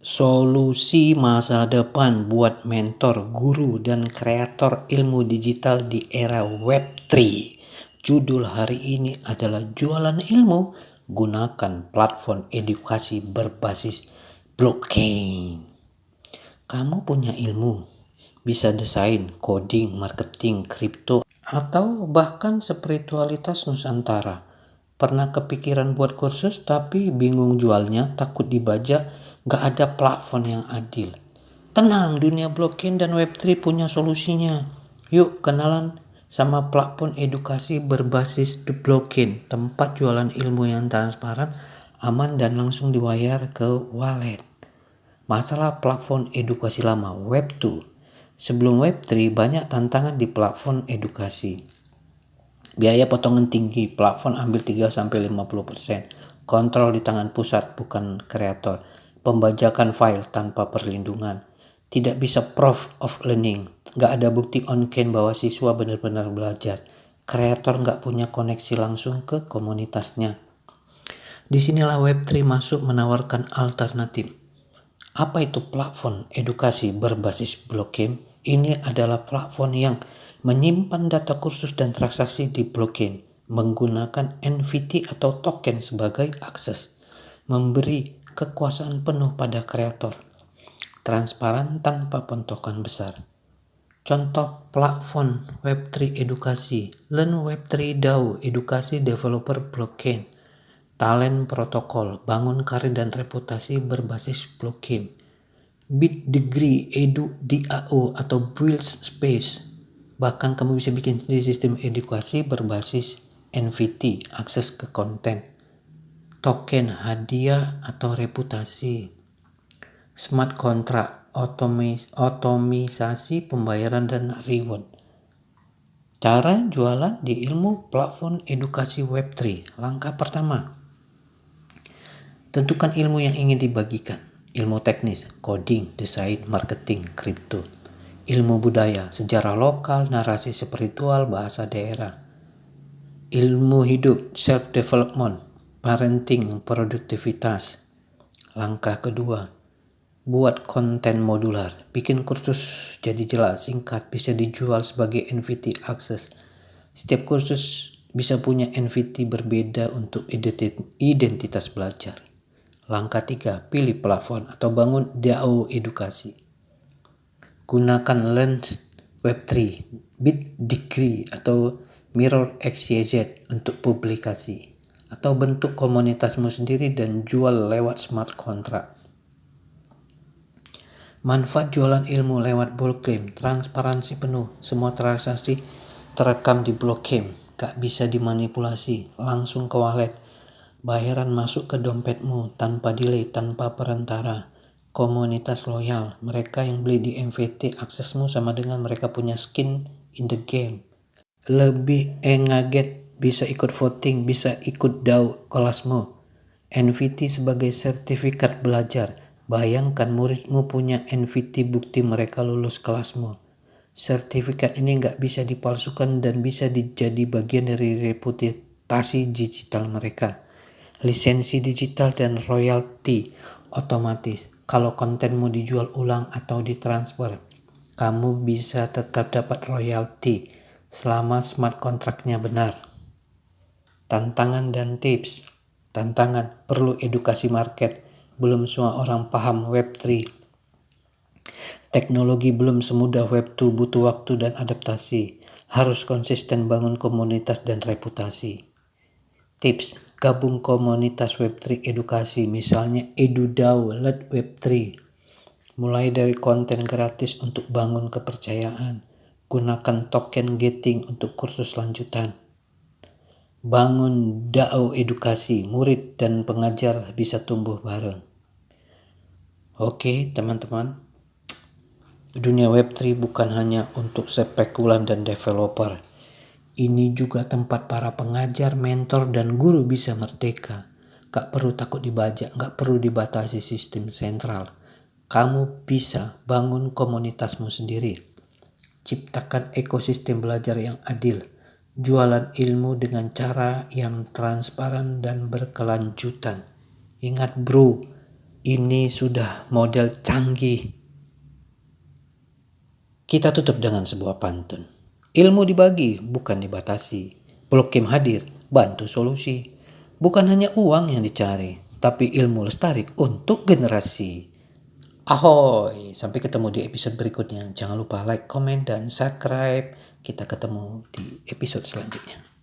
Solusi masa depan buat mentor, guru, dan kreator ilmu digital di era Web3. Judul hari ini adalah jualan ilmu, gunakan platform edukasi berbasis blockchain. Kamu punya ilmu, bisa desain, coding, marketing, kripto, atau bahkan spiritualitas Nusantara. Pernah kepikiran buat kursus tapi bingung jualnya, takut dibajak, gak ada platform yang adil. Tenang, dunia blockchain dan Web3 punya solusinya. Yuk kenalan sama platform edukasi berbasis blockchain, tempat jualan ilmu yang transparan, aman, dan langsung dibayar ke wallet. Masalah platform edukasi lama, Web2. Sebelum Web3, banyak tantangan di platform edukasi. Biaya potongan tinggi, platform ambil 3-50%. Kontrol di tangan pusat, bukan kreator. Pembajakan file tanpa perlindungan. Tidak bisa proof of learning. Gak ada bukti on-chain bahwa siswa benar-benar belajar. Kreator gak punya koneksi langsung ke komunitasnya. Disinilah Web3 masuk menawarkan alternatif. Apa itu platform edukasi berbasis blockchain? Ini adalah platform yang menyimpan data kursus dan transaksi di blockchain, menggunakan NFT atau token sebagai akses, memberi kekuasaan penuh pada kreator, transparan tanpa pentokan besar. Contoh platform Web3 edukasi, Learn Web3 DAO, edukasi developer blockchain, Talent protokol, bangun karir dan reputasi berbasis blockchain. Bit Degree, Edu DAO atau Build Space. Bahkan kamu bisa bikin sendiri sistem edukasi berbasis NFT, akses ke konten, token, hadiah atau reputasi. Smart contract, otomisasi pembayaran dan reward. Cara jualan di ilmu platform edukasi Web3. Langkah pertama, tentukan ilmu yang ingin dibagikan. Ilmu teknis, coding, desain, marketing, kripto. Ilmu budaya, sejarah lokal, narasi spiritual, bahasa daerah. Ilmu hidup, self-development, parenting, produktivitas. Langkah kedua, buat konten modular. Bikin kursus jadi jelas, singkat, bisa dijual sebagai NFT akses. Setiap kursus bisa punya NFT berbeda untuk identitas belajar. Langkah 3, pilih platform atau bangun DAO edukasi. Gunakan Lens Web3, Bit Degree atau Mirror XYZ untuk publikasi. Atau bentuk komunitasmu sendiri dan jual lewat smart contract. Manfaat jualan ilmu lewat blockchain, transparansi penuh, semua transaksi terekam di blockchain, gak bisa dimanipulasi, langsung ke wallet. Bayaran masuk ke dompetmu tanpa delay, tanpa perantara. Komunitas loyal, mereka yang beli di NFT, aksesmu sama dengan mereka punya skin in the game. Lebih ngaget, bisa ikut voting, bisa ikut DAO kelasmu. NFT sebagai sertifikat belajar. Bayangkan muridmu punya NFT bukti mereka lulus kelasmu. Sertifikat ini gak bisa dipalsukan dan bisa jadi bagian dari reputasi digital mereka. Lisensi digital dan royalti otomatis. Kalau kontenmu dijual ulang atau ditransfer, kamu bisa tetap dapat royalti selama smart kontraknya benar. Tantangan dan tips. Tantangan, perlu edukasi market. Belum semua orang paham Web3. Teknologi belum semudah Web2, butuh waktu dan adaptasi. Harus konsisten bangun komunitas dan reputasi. Tips, gabung komunitas Web3 edukasi, misalnya EduDAO, Let Web3. Mulai dari konten gratis untuk bangun kepercayaan. Gunakan token gating untuk kursus lanjutan. Bangun DAO edukasi, murid dan pengajar bisa tumbuh bareng. Oke teman-teman, dunia Web3 bukan hanya untuk spekulan dan developer. Ini juga tempat para pengajar, mentor, dan guru bisa merdeka. Gak perlu takut dibajak, gak perlu dibatasi sistem sentral. Kamu bisa bangun komunitasmu sendiri. Ciptakan ekosistem belajar yang adil. Jualan ilmu dengan cara yang transparan dan berkelanjutan. Ingat bro, Ini sudah model canggih. Kita tutup dengan sebuah pantun. Ilmu dibagi, bukan dibatasi. Blok Kim hadir, bantu solusi. Bukan hanya uang yang dicari, tapi ilmu lestari untuk generasi. Ahoy, sampai ketemu di episode berikutnya. Jangan lupa like, comment, dan subscribe. Kita ketemu di episode selanjutnya.